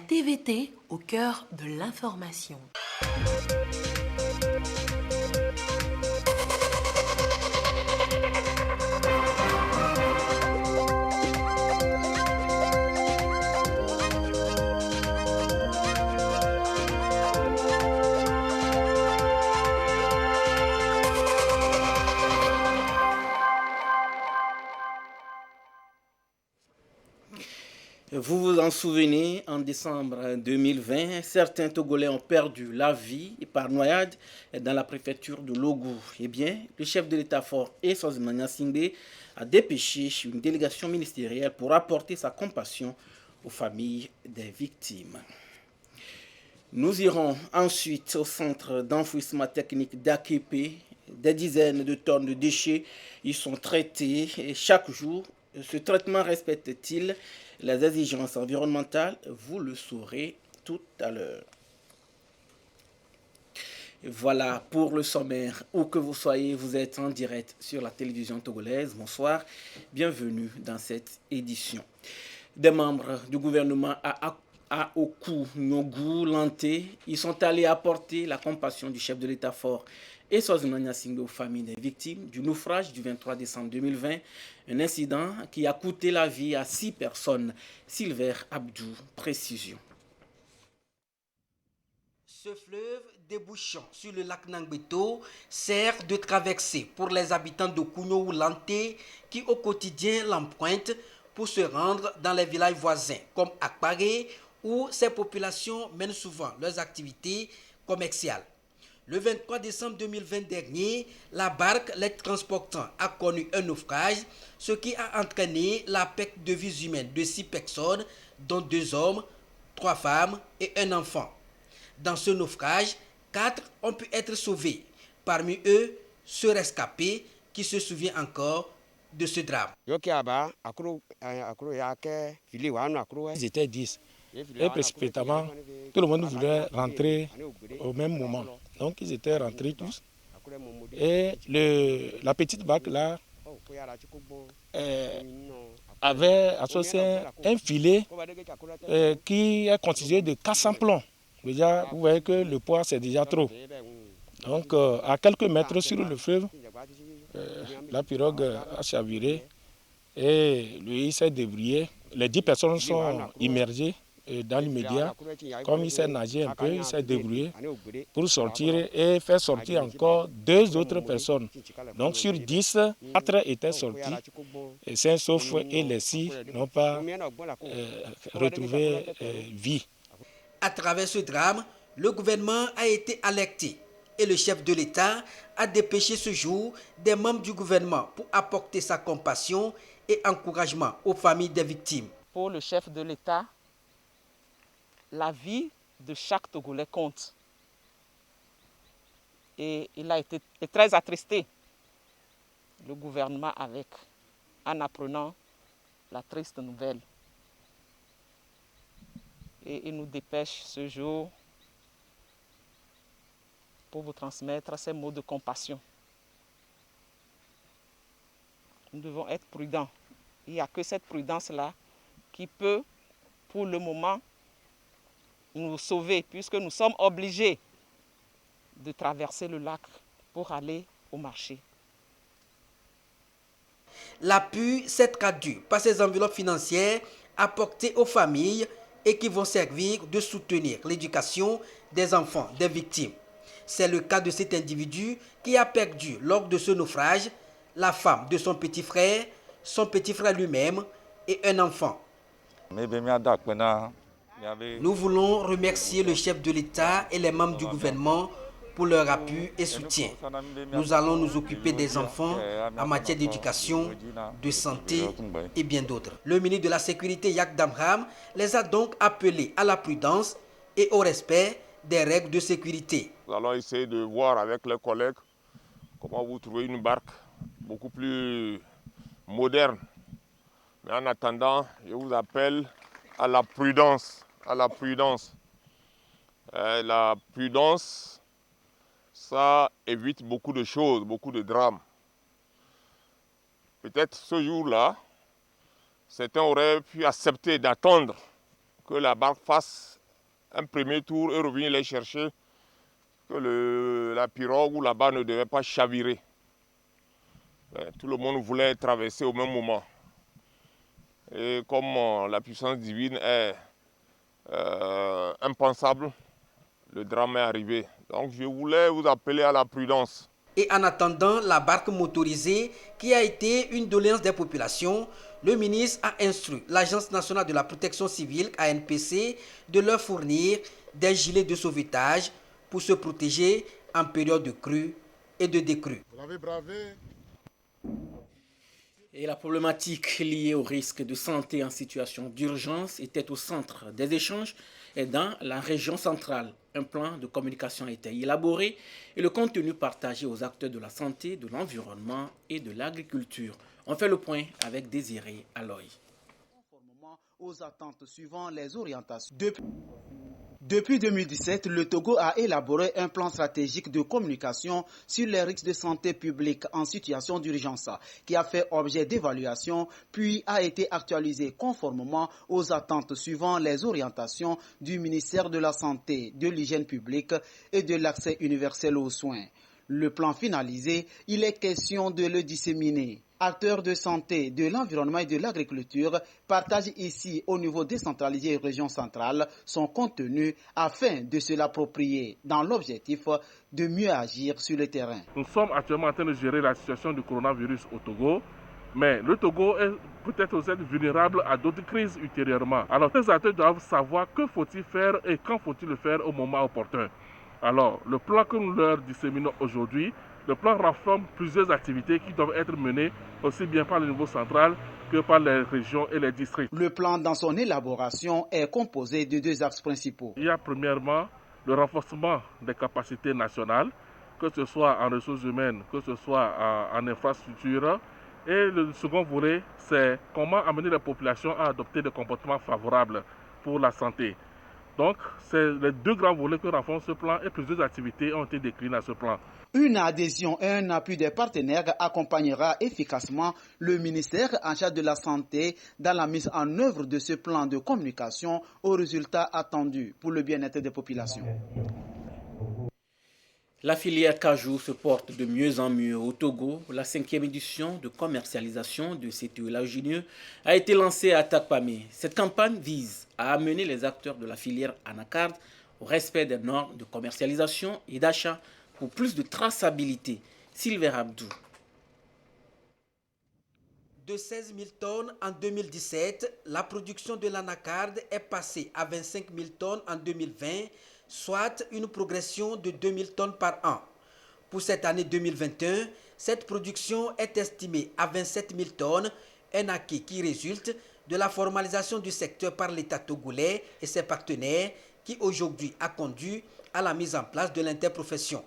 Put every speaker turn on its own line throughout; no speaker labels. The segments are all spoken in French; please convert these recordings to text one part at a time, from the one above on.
TVT au cœur de l'information.
Vous vous en souvenez, en décembre 2020, certains Togolais ont perdu la vie par noyade dans la préfecture de Logou. Eh bien, le chef de l'État-fort Eswazimana Singbe a dépêché une délégation ministérielle pour apporter sa compassion aux familles des victimes. Nous irons ensuite au centre d'enfouissement technique d'Akepe. Des dizaines de tonnes de déchets y sont traités et chaque jour. Ce traitement respecte-t-il les exigences environnementales? Vous le saurez tout à l'heure. Voilà pour le sommaire. Où que vous soyez, vous êtes en direct sur la télévision togolaise. Bonsoir, bienvenue dans cette édition. Des membres du gouvernement à Oku, Nyogu, Lanté, ils sont allés apporter la compassion du chef de l'État-fort Eswazimana Singbe aux familles des victimes du naufrage du 23 décembre 2020, un incident qui a coûté la vie à 6 personnes. Silver Abdou, précision.
Ce fleuve débouchant sur le lac Nangbeto sert de traversée pour les habitants de Kouno ou Lanté qui au quotidien l'empruntent pour se rendre dans les villages voisins comme Akpare où ces populations mènent souvent leurs activités commerciales. Le 23 décembre 2020 dernier, la barque les transportant a connu un naufrage, ce qui a entraîné la perte de vies humaines de 6 personnes, dont 2 hommes, 3 femmes et un enfant. Dans ce naufrage, 4 ont pu être sauvés. Parmi eux, ce rescapé qui se souvient encore de ce drame.
Ils étaient 10. Et précipitamment, tout le monde voulait rentrer au même moment. Donc ils étaient rentrés tous. Et la petite barque là avait associé un filet qui est constitué de 400 plombs. Déjà, vous voyez que le poids c'est déjà trop. Donc à quelques mètres sur le fleuve, la pirogue a chaviré et lui il s'est débrouillé. Les 10 personnes sont immergées dans l'immédiat. Comme il s'est nagé un peu, il s'est débrouillé pour sortir et faire sortir encore 2 autres personnes. Donc sur 10, 4 étaient sortis. Et sains sauf et les 6 n'ont pas retrouvé vie.
À travers ce drame, le gouvernement a été alerté et le chef de l'État a dépêché ce jour des membres du gouvernement pour apporter sa compassion et encouragement aux familles des victimes.
Pour le chef de l'État, la vie de chaque Togolais compte. Et il a été très attristé, le gouvernement avec, en apprenant la triste nouvelle. Et il nous dépêche ce jour pour vous transmettre ces mots de compassion. Nous devons être prudents. Il n'y a que cette prudence-là qui peut, pour le moment, nous sauver, puisque nous sommes obligés de traverser le lac pour aller au marché.
L'appui s'est traduit par ces enveloppes financières apportées aux familles et qui vont servir de soutenir l'éducation des enfants des victimes. C'est le cas de cet individu qui a perdu lors de ce naufrage la femme de son petit frère lui-même et un enfant. Nous voulons remercier le chef de l'État et les membres du gouvernement pour leur appui et soutien. Nous allons nous occuper des enfants en matière d'éducation, de santé et bien d'autres. Le ministre de la Sécurité, Yak Damram, les a donc appelés à la prudence et au respect des règles de sécurité.
Nous allons essayer de voir avec les collègues comment vous trouvez une barque beaucoup plus moderne. Mais en attendant, je vous appelle à la prudence. La prudence, ça évite beaucoup de choses, beaucoup de drames. Peut-être ce jour-là, certains auraient pu accepter d'attendre que la barque fasse un premier tour est revenu les chercher que la pirogue ou la barre ne devait pas chavirer. Tout le monde voulait traverser au même moment. Et comme la puissance divine est impensable, le drame est arrivé. Donc je voulais vous appeler à la prudence.
Et en attendant la barque motorisée qui a été une doléance des populations, le ministre a instruit l'Agence nationale de la protection civile, ANPC, de leur fournir des gilets de sauvetage pour se protéger en période de crue et de décrue.
Vous l'avez bravé.
Et la problématique liée au risque de santé en situation d'urgence était au centre des échanges et dans la région centrale. Un plan de communication a été élaboré et le contenu partagé aux acteurs de la santé, de l'environnement et de l'agriculture. On fait le point avec Désiré Aloy.
Conformément aux attentes suivant les orientations. Depuis 2017, le Togo a élaboré un plan stratégique de communication sur les risques de santé publique en situation d'urgence qui a fait objet d'évaluation puis a été actualisé conformément aux attentes suivant les orientations du ministère de la Santé, de l'Hygiène publique et de l'accès universel aux soins. Le plan finalisé, il est question de le disséminer. Acteurs de santé, de l'environnement et de l'agriculture partagent ici au niveau décentralisé et région centrale son contenu afin de se l'approprier dans l'objectif de mieux agir sur le terrain.
Nous sommes actuellement en train de gérer la situation du coronavirus au Togo, mais le Togo est peut-être aussi vulnérable à d'autres crises ultérieurement. Alors les acteurs doivent savoir que faut-il faire et quand faut-il le faire au moment opportun. Alors le plan que nous leur disséminons aujourd'hui, le plan rassemble plusieurs activités qui doivent être menées aussi bien par le niveau central que par les régions et les districts.
Le plan dans son élaboration est composé de deux axes principaux.
Il y a premièrement le renforcement des capacités nationales, que ce soit en ressources humaines, que ce soit en infrastructure. Et le second volet, c'est comment amener la population à adopter des comportements favorables pour la santé. Donc, c'est les deux grands volets que renforce ce plan et plusieurs activités ont été déclinées à ce plan.
Une adhésion et un appui des partenaires accompagnera efficacement le ministère en charge de la santé dans la mise en œuvre de ce plan de communication aux résultats attendus pour le bien-être des populations.
La filière cajou se porte de mieux en mieux au Togo. La 5e édition de commercialisation de ces oléagineux a été lancée à Takpamé. Cette campagne vise à amener les acteurs de la filière anacarde au respect des normes de commercialisation et d'achat pour plus de traçabilité. Sylvain Abdou.
De 16 000 tonnes en 2017, la production de l'anacarde est passée à 25 000 tonnes en 2020, soit une progression de 2 000 tonnes par an. Pour cette année 2021, cette production est estimée à 27 000 tonnes, un acquis qui résulte de la formalisation du secteur par l'État togolais et ses partenaires qui aujourd'hui a conduit à la mise en place de l'interprofession.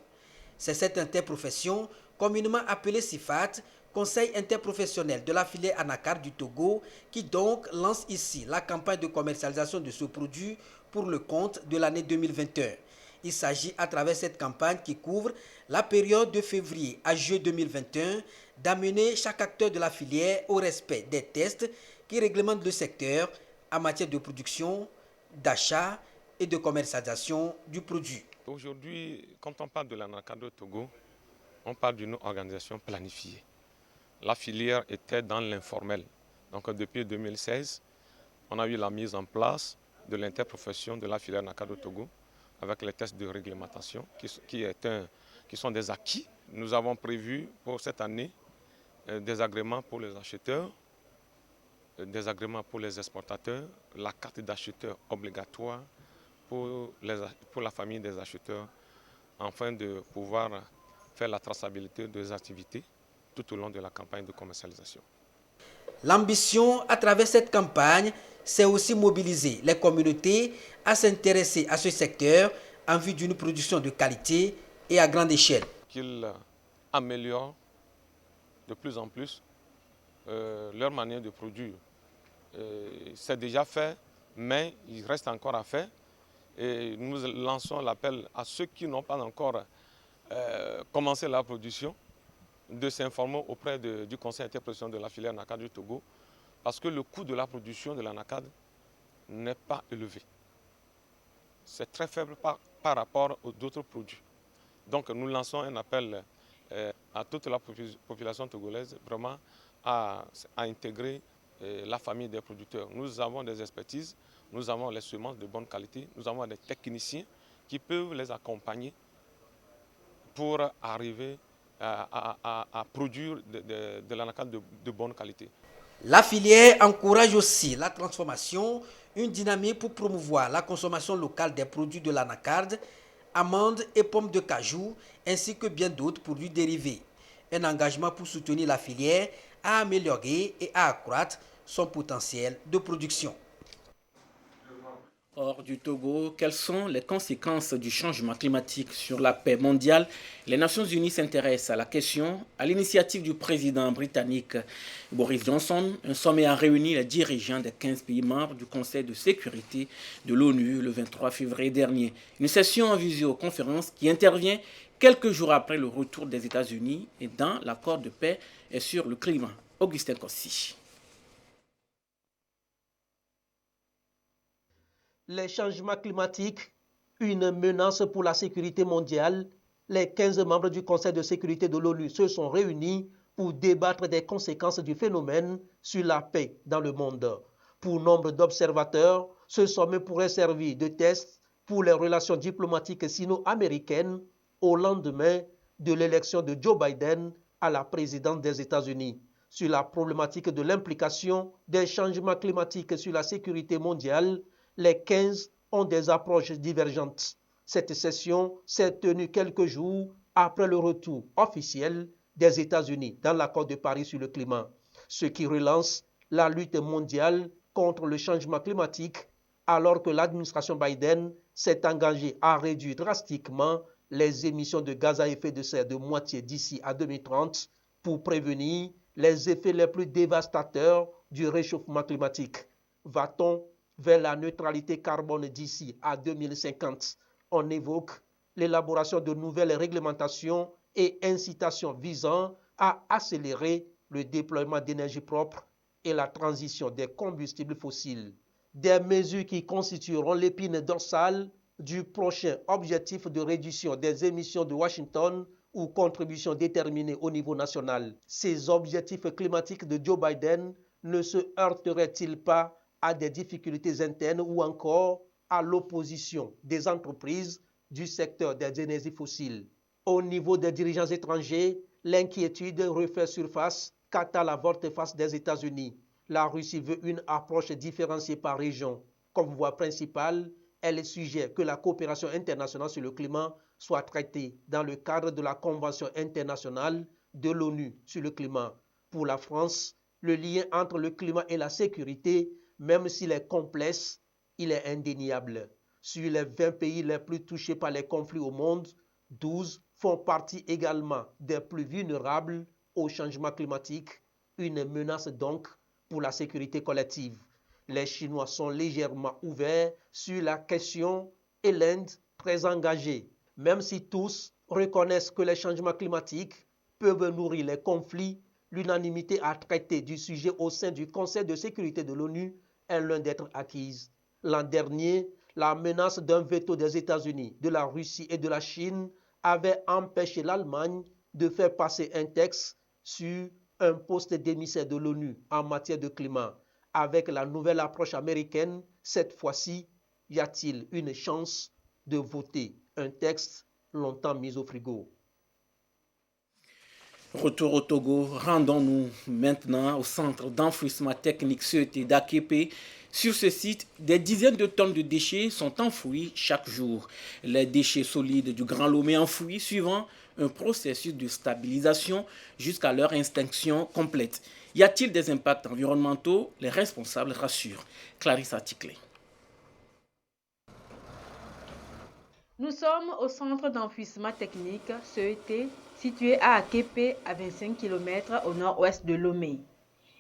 C'est cette interprofession, communément appelée CIFAT, Conseil interprofessionnel de la filière anacarde du Togo, qui donc lance ici la campagne de commercialisation de ce produit pour le compte de l'année 2021. Il s'agit à travers cette campagne qui couvre la période de février à juillet 2021 d'amener chaque acteur de la filière au respect des tests qui réglementent le secteur en matière de production, d'achat et de commercialisation du produit.
Aujourd'hui, quand on parle de l'anacarde au Togo, on parle d'une organisation planifiée. La filière était dans l'informel. Donc depuis 2016, on a eu la mise en place de l'interprofession de la filière anacarde au Togo avec les tests de réglementation qui sont des acquis. Nous avons prévu pour cette année des agréments pour les acheteurs, des agréments pour les exportateurs, la carte d'acheteur obligatoire pour la famille des acheteurs, afin de pouvoir faire la traçabilité des activités tout au long de la campagne de commercialisation.
L'ambition à travers cette campagne, c'est aussi mobiliser les communautés à s'intéresser à ce secteur en vue d'une production de qualité et à grande échelle.
Qu'ils améliorent de plus en plus leur manière de produire. C'est déjà fait, mais il reste encore à faire. Et nous lançons l'appel à ceux qui n'ont pas encore commencé la production de s'informer auprès du Conseil interprofessionnel de la filière anacarde du Togo, parce que le coût de la production de l'anacarde n'est pas élevé. c'est très faible par rapport aux autres produits. Donc nous lançons un appel à toute la population togolaise vraiment à intégrer la famille des producteurs. Nous avons des expertises, nous avons les semences de bonne qualité, nous avons des techniciens qui peuvent les accompagner pour arriver à produire de l'anacarde de bonne qualité.
La filière encourage aussi la transformation, une dynamique pour promouvoir la consommation locale des produits de l'anacarde, amandes et pommes de cajou, ainsi que bien d'autres produits dérivés. Un engagement pour soutenir la filière à améliorer et à accroître son potentiel de production.
Hors du Togo, quelles sont les conséquences du changement climatique sur la paix mondiale? Les Nations Unies s'intéressent à la question. À l'initiative du président britannique Boris Johnson, un sommet a réuni les dirigeants des 15 pays membres du Conseil de sécurité de l'ONU le 23 février dernier. Une session en visioconférence qui intervient quelques jours après le retour des États-Unis et dans l'accord de paix et sur le climat. Augustin Kossi.
Les changements climatiques, une menace pour la sécurité mondiale, les 15 membres du Conseil de sécurité de l'ONU se sont réunis pour débattre des conséquences du phénomène sur la paix dans le monde. Pour nombre d'observateurs, ce sommet pourrait servir de test pour les relations diplomatiques sino-américaines au lendemain de l'élection de Joe Biden à la présidence des États-Unis. Sur la problématique de l'implication des changements climatiques sur la sécurité mondiale, les 15 ont des approches divergentes. Cette session s'est tenue quelques jours après le retour officiel des États-Unis dans l'accord de Paris sur le climat, ce qui relance la lutte mondiale contre le changement climatique, alors que l'administration Biden s'est engagée à réduire drastiquement les émissions de gaz à effet de serre de moitié d'ici à 2030 pour prévenir les effets les plus dévastateurs du réchauffement climatique. Va-t-on vers la neutralité carbone d'ici à 2050? On évoque l'élaboration de nouvelles réglementations et incitations visant à accélérer le déploiement d'énergie propre et la transition des combustibles fossiles. Des mesures qui constitueront l'épine dorsale du prochain objectif de réduction des émissions de Washington ou contribution déterminée au niveau national. Ces objectifs climatiques de Joe Biden ne se heurteraient-ils pas à des difficultés internes ou encore à l'opposition des entreprises du secteur des énergies fossiles? Au niveau des dirigeants étrangers, l'inquiétude refait surface quant à la volte-face des États-Unis. La Russie veut une approche différenciée par région. Comme voie principale, elle suggère que la coopération internationale sur le climat soit traitée dans le cadre de la Convention internationale de l'ONU sur le climat. Pour la France, le lien entre le climat et la sécurité, même s'il est complexe, il est indéniable. Sur les 20 pays les plus touchés par les conflits au monde, 12 font partie également des plus vulnérables au changement climatique, une menace donc pour la sécurité collective. Les Chinois sont légèrement ouverts sur la question et l'Inde très engagée. Même si tous reconnaissent que les changements climatiques peuvent nourrir les conflits, l'unanimité à traiter du sujet au sein du Conseil de sécurité de l'ONU est loin d'être acquise. L'an dernier, la menace d'un veto des États-Unis, de la Russie et de la Chine avait empêché l'Allemagne de faire passer un texte sur un poste d'émissaire de l'ONU en matière de climat. Avec la nouvelle approche américaine, cette fois-ci, y a-t-il une chance de voter un texte longtemps mis au frigo?
Retour au Togo, rendons-nous maintenant au centre d'enfouissement technique CET d'Aképe. Sur ce site, des dizaines de tonnes de déchets sont enfouis chaque jour. Les déchets solides du Grand Lomé enfouis suivant un processus de stabilisation jusqu'à leur extinction complète. Y a-t-il des impacts environnementaux? Les responsables rassurent. Clarissa Ticlé.
Nous sommes au centre d'enfouissement technique CET, situé à Aképe, à 25 km au nord-ouest de Lomé.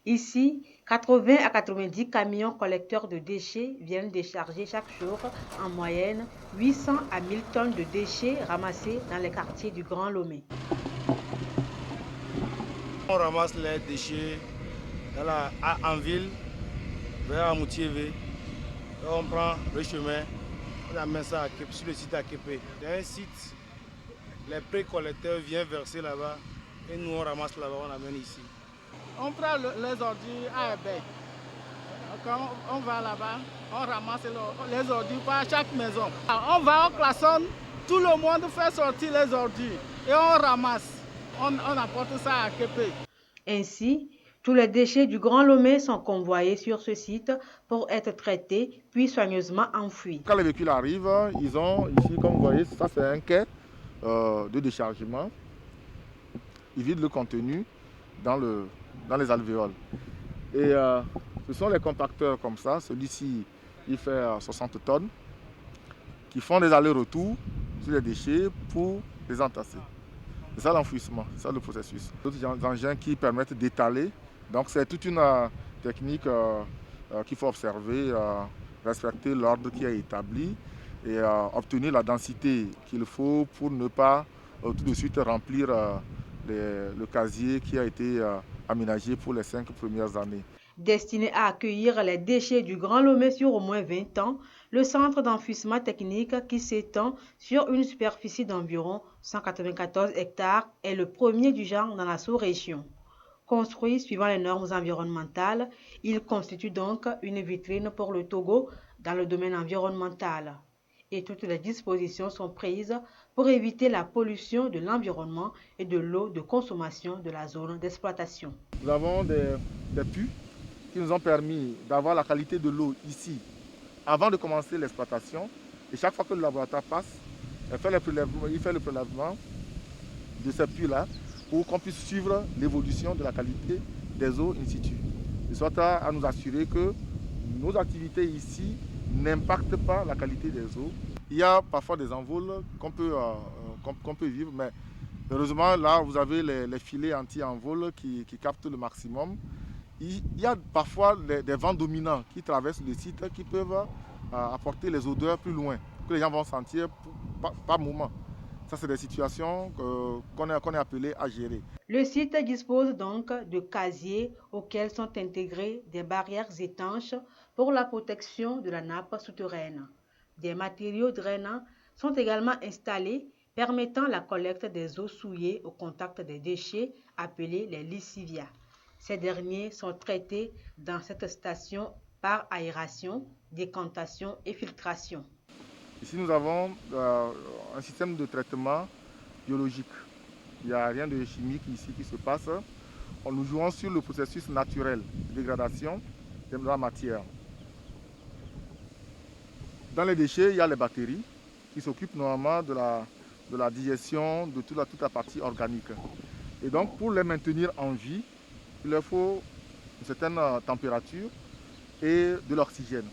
Ici, 80 à 90 camions collecteurs de déchets viennent décharger chaque jour en moyenne 800 à 1000 tonnes de déchets ramassés dans les quartiers du Grand Lomé.
On ramasse les déchets en ville, vers Amoutiévé. On prend le chemin, on On amène ça à Képé, sur le site à Képé. Il y a un site, les pré-collecteurs viennent verser là-bas et nous on ramasse là-bas, on amène ici.
On prend les ordures à Ebé. Quand on va là-bas, on ramasse les ordures par chaque maison. On va, on klaxonne, tout le monde fait sortir les ordures et on ramasse. On apporte ça à Képé.
Ainsi, tous les déchets du Grand Lomé sont convoyés sur ce site pour être traités puis soigneusement enfouis.
Quand les véhicules arrivent, ils ont ici, comme vous voyez, ça c'est un quai de déchargement. Ils vident le contenu dans les alvéoles. Et ce sont les compacteurs comme ça, celui-ci il fait 60 tonnes, qui font des allers-retours sur les déchets pour les entasser. C'est ça l'enfouissement, c'est ça le processus. D'autres engins qui permettent d'étaler. Donc c'est toute une technique qu'il faut observer, respecter l'ordre qui est établi et obtenir la densité qu'il faut pour ne pas tout de suite remplir le casier qui a été aménagé pour les 5 premières années.
Destiné à accueillir les déchets du Grand Lomé sur au moins 20 ans, le centre d'enfouissement technique qui s'étend sur une superficie d'environ 194 hectares est le premier du genre dans la sous-région. Construit suivant les normes environnementales, il constitue donc une vitrine pour le Togo dans le domaine environnemental. Et toutes les dispositions sont prises pour éviter la pollution de l'environnement et de l'eau de consommation de la zone d'exploitation.
Nous avons des puits qui nous ont permis d'avoir la qualité de l'eau ici avant de commencer l'exploitation. Et chaque fois que le laboratoire passe, il fait le prélèvement de ces puits-là pour qu'on puisse suivre l'évolution de la qualité des eaux in situ. De sorte à nous assurer que nos activités ici n'impactent pas la qualité des eaux. Il y a parfois des envols qu'on peut vivre, mais heureusement là vous avez les filets anti-envol qui captent le maximum. Il y a parfois des vents dominants qui traversent le site qui peuvent apporter les odeurs plus loin, que les gens vont sentir par moment. Ça, c'est des situations qu'on est appelé à gérer.
Le site dispose donc de casiers auxquels sont intégrées des barrières étanches pour la protection de la nappe souterraine. Des matériaux drainants sont également installés permettant la collecte des eaux souillées au contact des déchets appelés les lessivias. Ces derniers sont traités dans cette station par aération, décantation et filtration.
Ici, nous avons un système de traitement biologique. Il n'y a rien de chimique ici qui se passe. Nous jouons sur le processus naturel de dégradation de la matière. Dans les déchets, il y a les bactéries qui s'occupent normalement de la digestion de toute la partie organique. Et donc, pour les maintenir en vie, il leur faut une certaine température et de l'oxygène.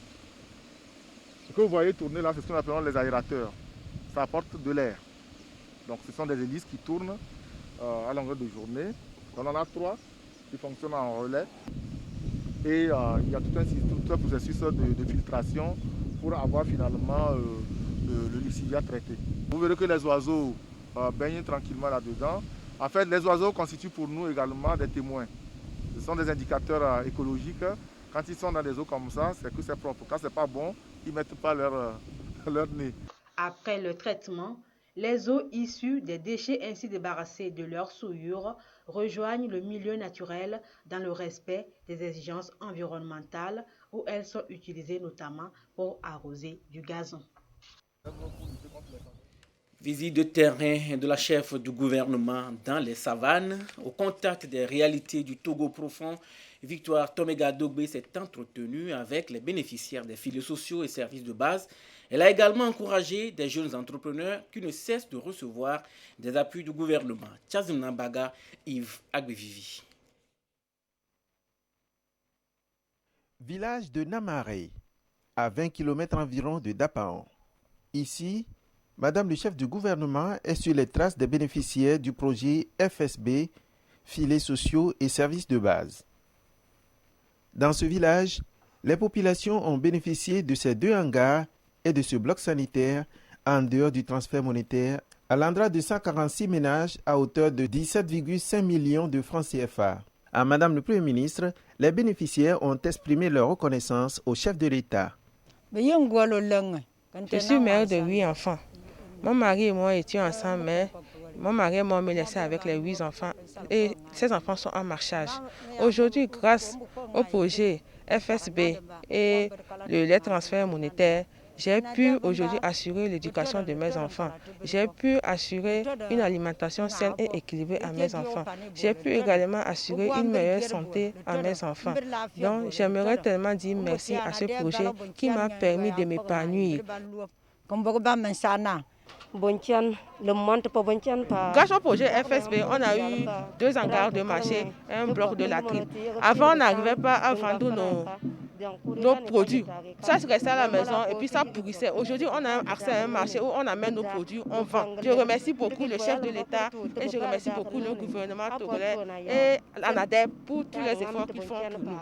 Ce que vous voyez tourner là, c'est ce qu'on appelle les aérateurs. Ça apporte de l'air. Donc ce sont des hélices qui tournent à longueur de journée. On en a 3 qui fonctionnent en relais. Et il y a tout un processus de filtration pour avoir finalement le lessivia traité. Vous verrez que les oiseaux baignent tranquillement là-dedans. En fait, les oiseaux constituent pour nous également des témoins. Ce sont des indicateurs écologiques. Quand ils sont dans des eaux comme ça, c'est que c'est propre. Quand ce n'est pas bon, ils ne mettent pas leur nez.
Après le traitement, les eaux issues des déchets ainsi débarrassés de leur souillure rejoignent le milieu naturel dans le respect des exigences environnementales où elles sont utilisées notamment pour arroser du gazon.
Visite de terrain de la chef du gouvernement dans les savanes, au contact des réalités du Togo profond. Victoire Tomega Dogbe s'est entretenue avec les bénéficiaires des filets sociaux et services de base. Elle a également encouragé des jeunes entrepreneurs qui ne cessent de recevoir des appuis du gouvernement. Tchazim Nambaga, Yves Agbevivi.
Village de Namaré, à 20 km environ de Dapaon. Ici, Madame le chef du gouvernement est sur les traces des bénéficiaires du projet FSB, filets sociaux et services de base. Dans ce village, les populations ont bénéficié de ces 2 hangars et de ce bloc sanitaire en dehors du transfert monétaire à l'endroit de 146 ménages à hauteur de 17,5 millions de francs CFA. À Madame le Premier ministre, les bénéficiaires ont exprimé leur reconnaissance au chef de l'État.
Je suis mère de 8 enfants. Mon mari et moi étions ensemble, mais mon mari et moi me laissé avec les 8 enfants et ces enfants sont en marchage. Aujourd'hui, grâce au projet FSB et les transferts monétaires, j'ai pu aujourd'hui assurer l'éducation de mes enfants. J'ai pu assurer une alimentation saine et équilibrée à mes enfants. J'ai pu également assurer une meilleure santé à mes enfants. Donc, j'aimerais tellement dire merci à ce projet qui m'a permis de m'épanouir. Grâce au projet FSB, on a eu 2 hangars de marché et un bloc de latrine. Avant, on n'arrivait pas à vendre nos produits. Ça se restait à la maison et puis ça pourrissait. Aujourd'hui, on a accès à un marché où on amène nos produits, on vend. Je remercie beaucoup le chef de l'État et je remercie beaucoup le gouvernement togolais et l'ANADEB pour tous les efforts qu'ils font pour nous.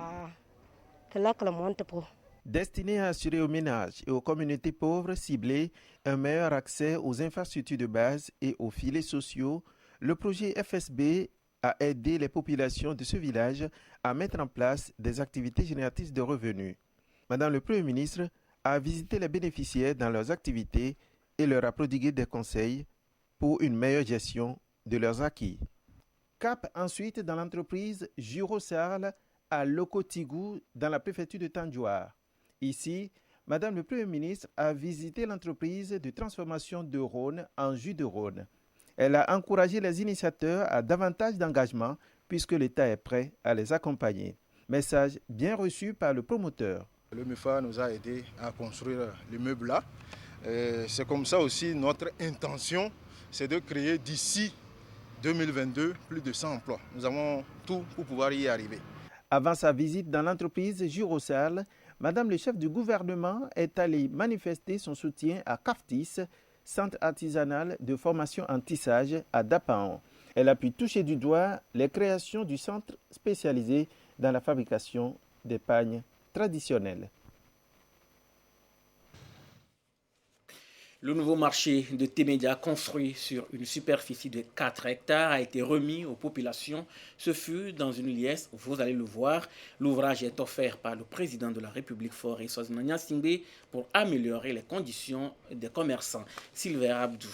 Destiné à assurer aux ménages et aux communautés pauvres ciblées un meilleur accès aux infrastructures de base et aux filets sociaux, le projet FSB a aidé les populations de ce village à mettre en place des activités génératrices de revenus. Madame le Premier ministre a visité les bénéficiaires dans leurs activités et leur a prodigué des conseils pour une meilleure gestion de leurs acquis. Cap ensuite dans l'entreprise Jurosarl à Lokotigou dans la préfecture de Tandjouar. Ici, Madame le Premier ministre a visité l'entreprise de transformation de Rhône en jus de Rhône. Elle a encouragé les initiateurs à davantage d'engagement puisque l'État est prêt à les accompagner. Message bien reçu par le promoteur.
Le MEFA nous a aidés à construire l'immeuble là. C'est comme ça aussi notre intention, c'est de créer d'ici 2022 plus de 100 emplois. Nous avons tout pour pouvoir y arriver.
Avant sa visite dans l'entreprise Jurosarl, Madame le chef du gouvernement est allée manifester son soutien à CAFTIS, centre artisanal de formation en tissage à Dapaon. Elle a pu toucher du doigt les créations du centre spécialisé dans la fabrication des pagnes traditionnels.
Le nouveau marché de Témédia, construit sur une superficie de 4 hectares, a été remis aux populations. Ce fut dans une liesse, vous allez le voir. L'ouvrage est offert par le président de la République, Faure Sozina Gnassingbé, pour améliorer les conditions des commerçants. Sylvain Abdou.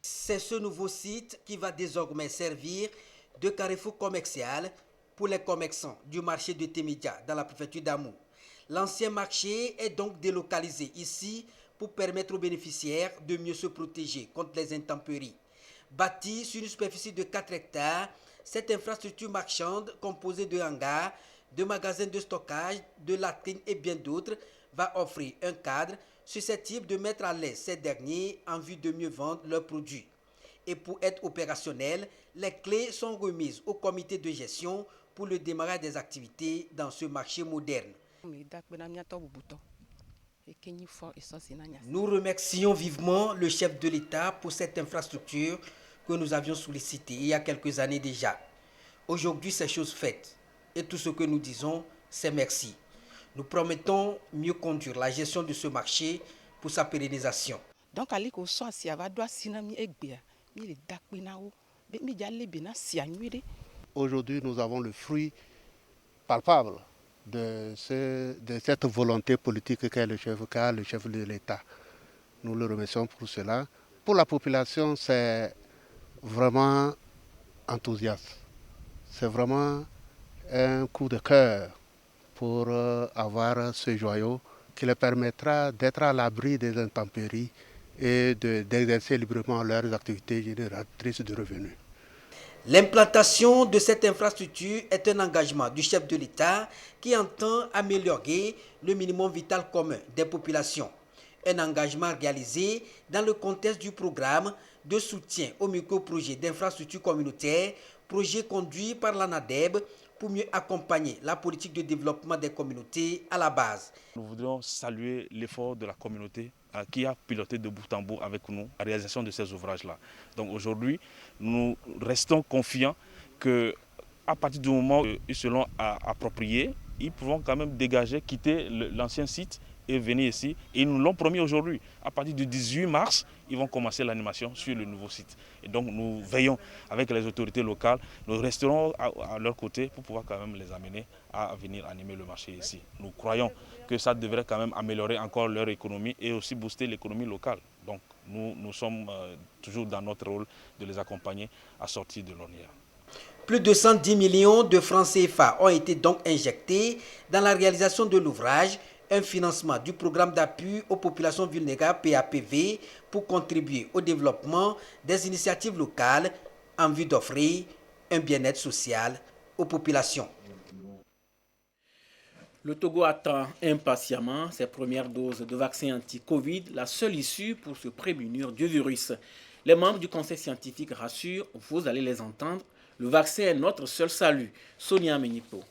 C'est ce nouveau site qui va désormais servir de carrefour commercial pour les commerçants du marché de Témédia dans la préfecture d'Amou. L'ancien marché est donc délocalisé ici pour permettre aux bénéficiaires de mieux se protéger contre les intempéries. Bâtie sur une superficie de 4 hectares, cette infrastructure marchande composée de hangars, de magasins de stockage, de latrines et bien d'autres va offrir un cadre susceptible de mettre à l'aise ces derniers en vue de mieux vendre leurs produits. Et pour être opérationnel, les clés sont remises au comité de gestion pour le démarrage des activités dans ce marché moderne. Nous remercions vivement le chef de l'État pour cette infrastructure que nous avions sollicitée il y a quelques années déjà. Aujourd'hui, c'est chose faite. Et tout ce que nous disons, c'est merci. Nous promettons mieux conduire la gestion de ce marché pour sa pérennisation.
Aujourd'hui, nous avons le fruit palpable de cette volonté politique qu'a le chef de l'État. Nous le remercions pour cela. Pour la population, c'est vraiment enthousiaste. C'est vraiment un coup de cœur pour avoir ce joyau qui leur permettra d'être à l'abri des intempéries et d'exercer librement leurs activités génératrices de revenus.
L'implantation de cette infrastructure est un engagement du chef de l'État qui entend améliorer le minimum vital commun des populations. Un engagement réalisé dans le contexte du programme de soutien aux micro-projets d'infrastructures communautaires, projet conduit par l'ANADEB pour mieux accompagner la politique de développement des communautés à la base.
Nous voudrions saluer l'effort de la communauté qui a piloté de bout en bout avec nous la réalisation de ces ouvrages-là. Donc aujourd'hui, nous restons confiants qu'à partir du moment où ils seront appropriés, ils pourront quand même dégager, quitter l'ancien site et venir ici. Et ils nous l'ont promis aujourd'hui. À partir du 18 mars, ils vont commencer l'animation sur le nouveau site. Et donc nous veillons avec les autorités locales. Nous resterons à leur côté pour pouvoir quand même les amener à venir animer le marché ici. Nous croyons que ça devrait quand même améliorer encore leur économie et aussi booster l'économie locale. Donc nous sommes toujours dans notre rôle de les accompagner à sortir de l'ornière.
Plus de 110 millions de francs CFA ont été donc injectés dans la réalisation de l'ouvrage, un financement du programme d'appui aux populations vulnérables PAPV pour contribuer au développement des initiatives locales en vue d'offrir un bien-être social aux populations.
Le Togo attend impatiemment ses premières doses de vaccin anti-Covid, la seule issue pour se prémunir du virus. Les membres du conseil scientifique rassurent, vous allez les entendre, le vaccin est notre seul salut. Sonia Menipo.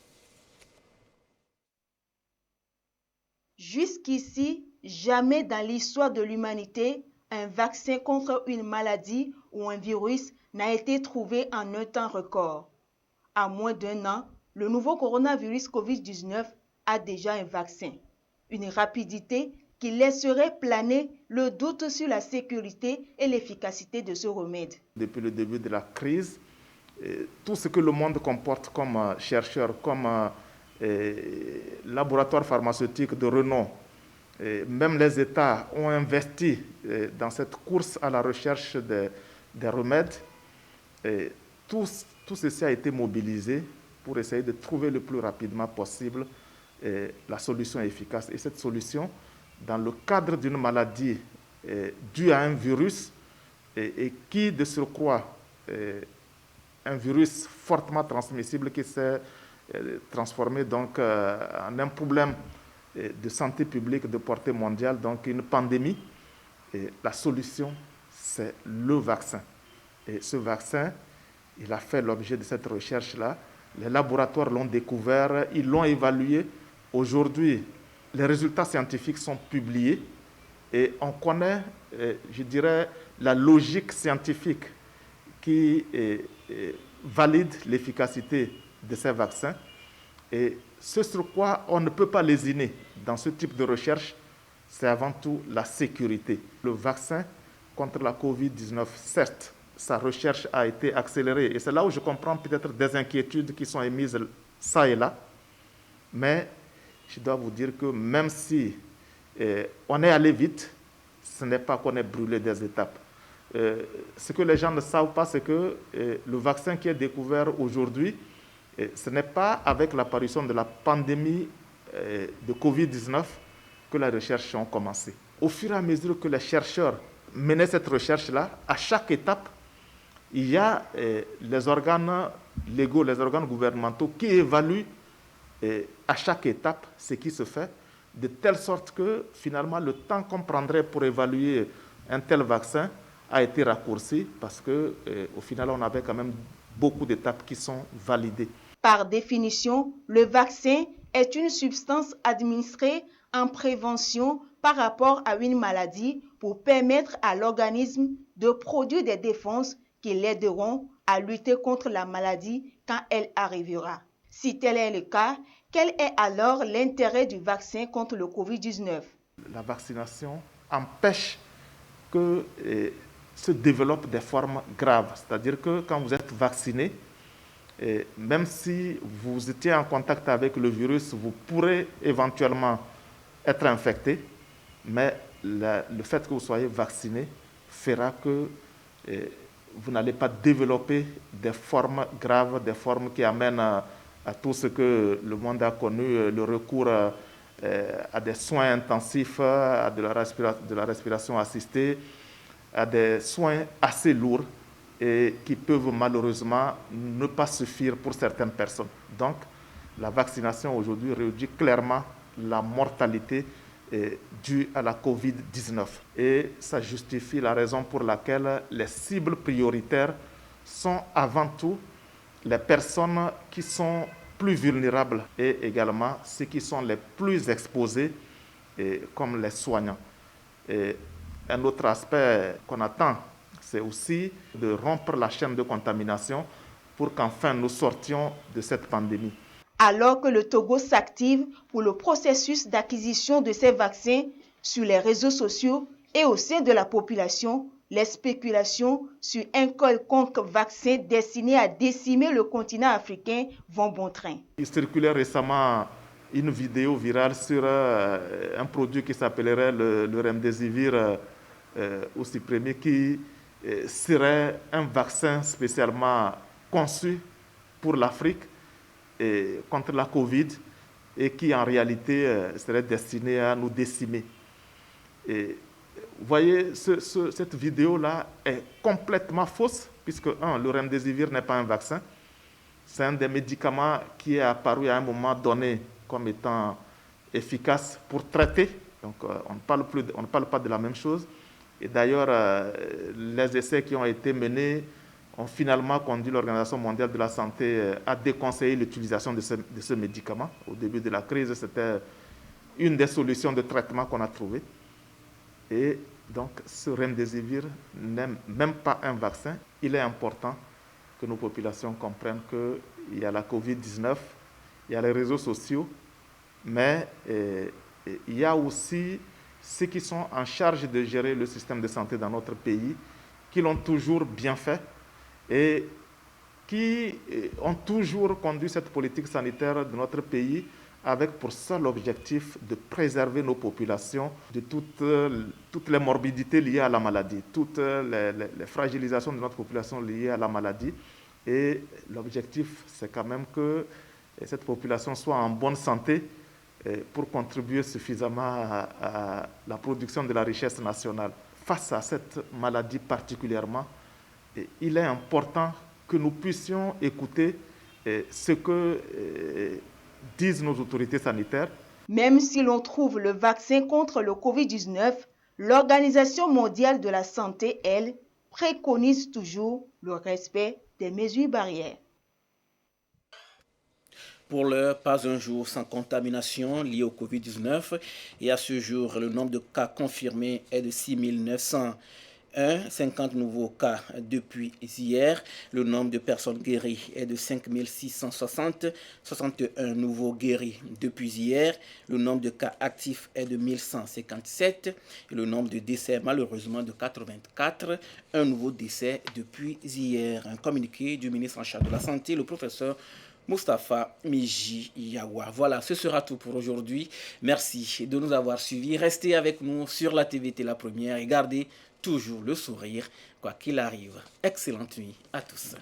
Jusqu'ici, jamais dans l'histoire de l'humanité, un vaccin contre une maladie ou un virus n'a été trouvé en un temps record. À moins d'1 an, le nouveau coronavirus Covid-19 a déjà un vaccin. Une rapidité qui laisserait planer le doute sur la sécurité et l'efficacité de ce remède.
Depuis le début de la crise, tout ce que le monde comporte comme chercheurs, comme laboratoires pharmaceutiques de renom, même les États ont investi dans cette course à la recherche des remèdes. Tout ceci a été mobilisé pour essayer de trouver le plus rapidement possible la solution efficace. Et cette solution, dans le cadre d'une maladie due à un virus et qui, de surcroît, un virus fortement transmissible qui s'est transformé donc en un problème de santé publique de portée mondiale, donc une pandémie. Et la solution, c'est le vaccin. Et ce vaccin, il a fait l'objet de cette recherche-là. Les laboratoires l'ont découvert, ils l'ont évalué. Aujourd'hui, les résultats scientifiques sont publiés et on connaît, je dirais, la logique scientifique qui valide l'efficacité de ces vaccins. Et ce sur quoi on ne peut pas lésiner dans ce type de recherche, c'est avant tout la sécurité. Le vaccin contre la Covid-19, certes, sa recherche a été accélérée. Et c'est là où je comprends peut-être des inquiétudes qui sont émises ça et là. Mais je dois vous dire que même si on est allé vite, ce n'est pas qu'on ait brûlé des étapes. Ce que les gens ne savent pas, c'est que le vaccin qui est découvert aujourd'hui, ce n'est pas avec l'apparition de la pandémie de Covid-19 que les recherches ont commencé. Au fur et à mesure que les chercheurs menaient cette recherche-là, à chaque étape, il y a les organes légaux, les organes gouvernementaux qui évaluent à chaque étape ce qui se fait, de telle sorte que finalement le temps qu'on prendrait pour évaluer un tel vaccin a été raccourci parce qu'au final on avait quand même beaucoup d'étapes qui sont validées.
Par définition, le vaccin est une substance administrée en prévention par rapport à une maladie pour permettre à l'organisme de produire des défenses qui l'aideront à lutter contre la maladie quand elle arrivera. Si tel est le cas, quel est alors l'intérêt du vaccin contre le Covid-19?
La vaccination empêche que se développent des formes graves. C'est-à-dire que quand vous êtes vacciné, même si vous étiez en contact avec le virus, vous pourrez éventuellement être infecté, mais le fait que vous soyez vacciné fera que vous n'allez pas développer des formes graves, des formes qui amènent à tout ce que le monde a connu, le recours à des soins intensifs, à de la respiration assistée, à des soins assez lourds et qui peuvent malheureusement ne pas suffire pour certaines personnes. Donc, la vaccination aujourd'hui réduit clairement la mortalité due à la Covid-19. Et ça justifie la raison pour laquelle les cibles prioritaires sont avant tout les personnes qui sont plus vulnérables et également ceux qui sont les plus exposés, comme les soignants. Et un autre aspect qu'on attend, c'est aussi de rompre la chaîne de contamination pour qu'enfin nous sortions de cette pandémie.
Alors que le Togo s'active pour le processus d'acquisition de ces vaccins sur les réseaux sociaux et au sein de la population, les spéculations sur un quelconque vaccin destiné à décimer le continent africain vont bon train.
Il circulait récemment une vidéo virale sur un produit qui s'appellerait le Remdesivir au supprimé, qui serait un vaccin spécialement conçu pour l'Afrique contre la Covid et qui en réalité serait destiné à nous décimer. Et vous voyez, cette vidéo-là est complètement fausse, puisque, le Remdesivir n'est pas un vaccin. C'est un des médicaments qui est apparu à un moment donné comme étant efficace pour traiter. Donc, on ne parle pas de la même chose. Et d'ailleurs, les essais qui ont été menés ont finalement conduit l'Organisation mondiale de la santé à déconseiller l'utilisation de ce médicament. Au début de la crise, c'était une des solutions de traitement qu'on a trouvées. Et donc, ce Remdesivir n'est même pas un vaccin. Il est important que nos populations comprennent qu'il y a la Covid-19, il y a les réseaux sociaux, mais il y a aussi ceux qui sont en charge de gérer le système de santé dans notre pays, qui l'ont toujours bien fait et qui ont toujours conduit cette politique sanitaire de notre pays avec pour seul objectif de préserver nos populations de toutes les morbidités liées à la maladie, toutes les fragilisations de notre population liées à la maladie. Et l'objectif, c'est quand même que cette population soit en bonne santé pour contribuer suffisamment à la production de la richesse nationale. Face à cette maladie particulièrement, il est important que nous puissions écouter ce que disent nos autorités sanitaires.
Même si l'on trouve le vaccin contre le Covid-19, l'Organisation mondiale de la santé, elle, préconise toujours le respect des mesures barrières.
Pour l'heure, pas un jour sans contamination liée au Covid-19 et à ce jour, le nombre de cas confirmés est de 6 901, 50 nouveaux cas depuis hier. Le nombre de personnes guéries est de 5 660, 61 nouveaux guéris depuis hier. Le nombre de cas actifs est de 1157 et le nombre de décès malheureusement de 84, un nouveau décès depuis hier. Un communiqué du ministre en charge de la Santé, le professeur Moustapha Miji Yawa. Voilà, ce sera tout pour aujourd'hui. Merci de nous avoir suivis. Restez avec nous sur la TVT La Première et gardez toujours le sourire, quoi qu'il arrive. Excellente nuit à tous.